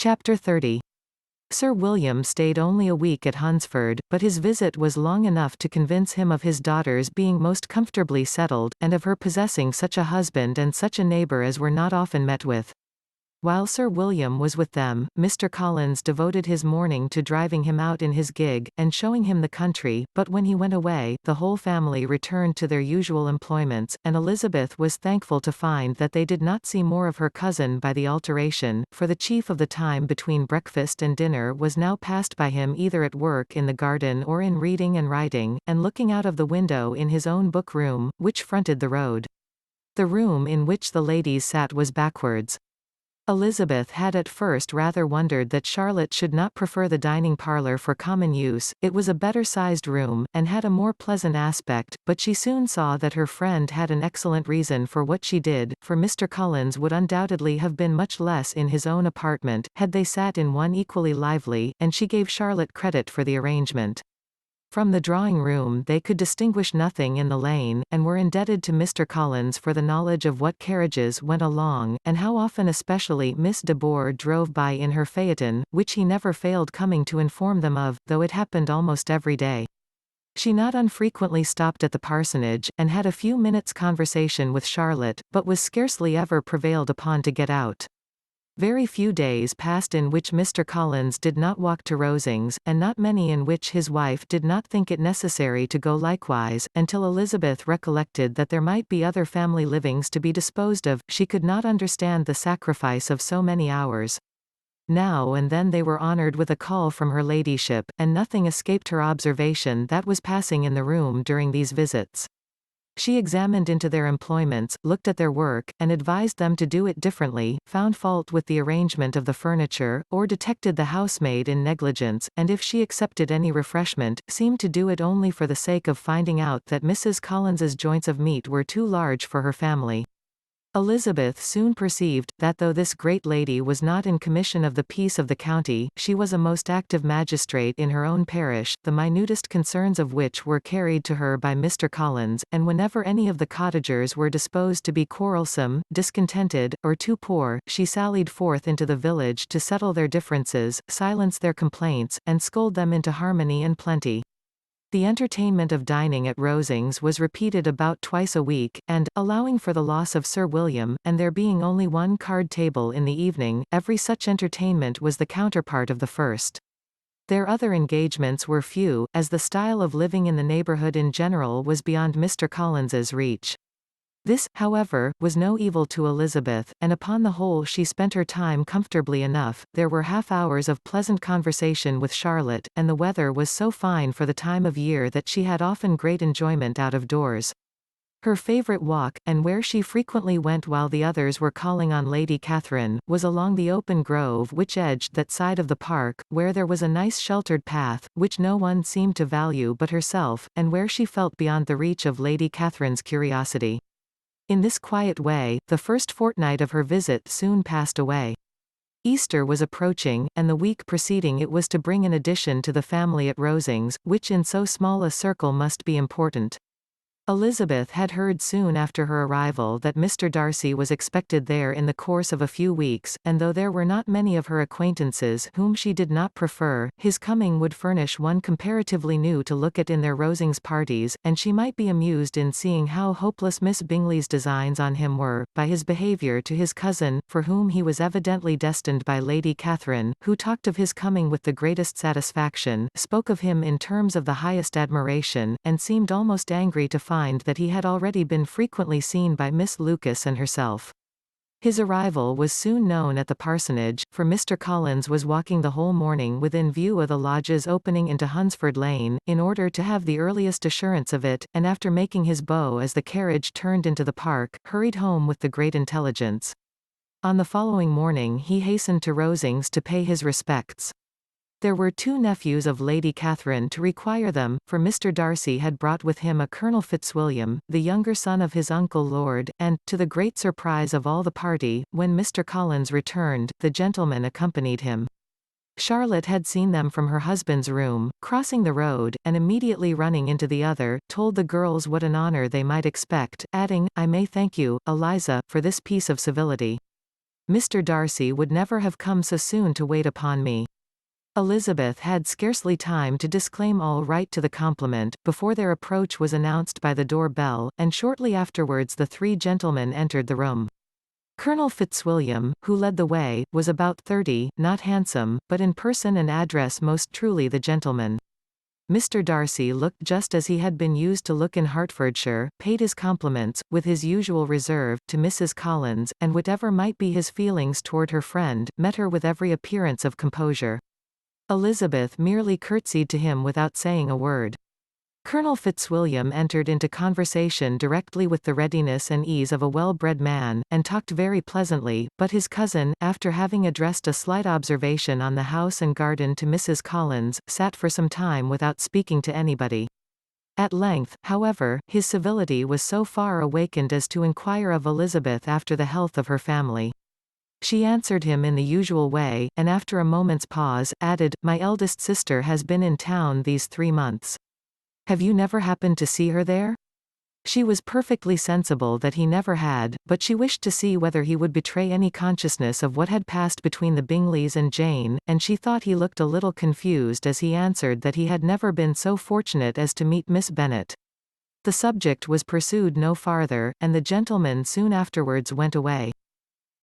Chapter 30. Sir William stayed only a week at Hunsford, but his visit was long enough to convince him of his daughter's being most comfortably settled, and of her possessing such a husband and such a neighbour as were not often met with. While Sir William was with them, Mr. Collins devoted his morning to driving him out in his gig, and showing him the country, but when he went away, the whole family returned to their usual employments, and Elizabeth was thankful to find that they did not see more of her cousin by the alteration, for the chief of the time between breakfast and dinner was now passed by him either at work in the garden or in reading and writing, and looking out of the window in his own book-room, which fronted the road. The room in which the ladies sat was backwards. Elizabeth had at first rather wondered that Charlotte should not prefer the dining parlour for common use. It was a better-sized room, and had a more pleasant aspect, but she soon saw that her friend had an excellent reason for what she did, for Mr. Collins would undoubtedly have been much less in his own apartment, had they sat in one equally lively, and she gave Charlotte credit for the arrangement. From the drawing-room they could distinguish nothing in the lane, and were indebted to Mr. Collins for the knowledge of what carriages went along, and how often especially Miss de Bourgh drove by in her phaeton, which he never failed coming to inform them of, though it happened almost every day. She not unfrequently stopped at the parsonage, and had a few minutes' conversation with Charlotte, but was scarcely ever prevailed upon to get out. Very few days passed in which Mr. Collins did not walk to Rosings, and not many in which his wife did not think it necessary to go likewise, until Elizabeth recollected that there might be other family livings to be disposed of. She could not understand the sacrifice of so many hours. Now and then they were honoured with a call from her ladyship, and nothing escaped her observation that was passing in the room during these visits. She examined into their employments, looked at their work, and advised them to do it differently, found fault with the arrangement of the furniture, or detected the housemaid in negligence, and if she accepted any refreshment, seemed to do it only for the sake of finding out that Mrs. Collins's joints of meat were too large for her family. Elizabeth soon perceived, that though this great lady was not in commission of the peace of the county, she was a most active magistrate in her own parish, the minutest concerns of which were carried to her by Mr. Collins, and whenever any of the cottagers were disposed to be quarrelsome, discontented, or too poor, she sallied forth into the village to settle their differences, silence their complaints, and scold them into harmony and plenty. The entertainment of dining at Rosings was repeated about twice a week, and, allowing for the loss of Sir William, and there being only one card table in the evening, every such entertainment was the counterpart of the first. Their other engagements were few, as the style of living in the neighbourhood in general was beyond Mr. Collins's reach. This, however, was no evil to Elizabeth, and upon the whole she spent her time comfortably enough. There were half-hours of pleasant conversation with Charlotte, and the weather was so fine for the time of year that she had often great enjoyment out of doors. Her favourite walk, and where she frequently went while the others were calling on Lady Catherine, was along the open grove which edged that side of the park, where there was a nice sheltered path, which no one seemed to value but herself, and where she felt beyond the reach of Lady Catherine's curiosity. In this quiet way, the first fortnight of her visit soon passed away. Easter was approaching, and the week preceding it was to bring an addition to the family at Rosings, which in so small a circle must be important. Elizabeth had heard soon after her arrival that Mr. Darcy was expected there in the course of a few weeks, and though there were not many of her acquaintances whom she did not prefer, his coming would furnish one comparatively new to look at in their Rosings parties, and she might be amused in seeing how hopeless Miss Bingley's designs on him were, by his behaviour to his cousin, for whom he was evidently destined by Lady Catherine, who talked of his coming with the greatest satisfaction, spoke of him in terms of the highest admiration, and seemed almost angry to find that he had already been frequently seen by Miss Lucas and herself. His arrival was soon known at the parsonage, for Mr. Collins was walking the whole morning within view of the lodges opening into Hunsford Lane, in order to have the earliest assurance of it, and after making his bow as the carriage turned into the park, hurried home with the great intelligence. On the following morning he hastened to Rosings to pay his respects. There were two nephews of Lady Catherine to require them, for Mr. Darcy had brought with him a Colonel Fitzwilliam, the younger son of his uncle Lord, and, to the great surprise of all the party, when Mr. Collins returned, the gentleman accompanied him. Charlotte had seen them from her husband's room, crossing the road, and immediately running into the other, told the girls what an honour they might expect, adding, "I may thank you, Eliza, for this piece of civility." Mr. Darcy would never have come so soon to wait upon me. Elizabeth had scarcely time to disclaim all right to the compliment, before their approach was announced by the door-bell, and shortly afterwards the three gentlemen entered the room. Colonel Fitzwilliam, who led the way, was about 30, not handsome, but in person and address most truly the gentleman. Mr. Darcy looked just as he had been used to look in Hertfordshire, paid his compliments, with his usual reserve, to Mrs. Collins, and whatever might be his feelings toward her friend, met her with every appearance of composure. Elizabeth merely curtsied to him without saying a word. Colonel Fitzwilliam entered into conversation directly with the readiness and ease of a well-bred man, and talked very pleasantly, but his cousin, after having addressed a slight observation on the house and garden to Mrs. Collins, sat for some time without speaking to anybody. At length, however, his civility was so far awakened as to inquire of Elizabeth after the health of her family. She answered him in the usual way, and after a moment's pause, added, "My eldest sister has been in town these 3 months. Have you never happened to see her there?" She was perfectly sensible that he never had, but she wished to see whether he would betray any consciousness of what had passed between the Bingleys and Jane, and she thought he looked a little confused as he answered that he had never been so fortunate as to meet Miss Bennet. The subject was pursued no farther, and the gentlemen soon afterwards went away.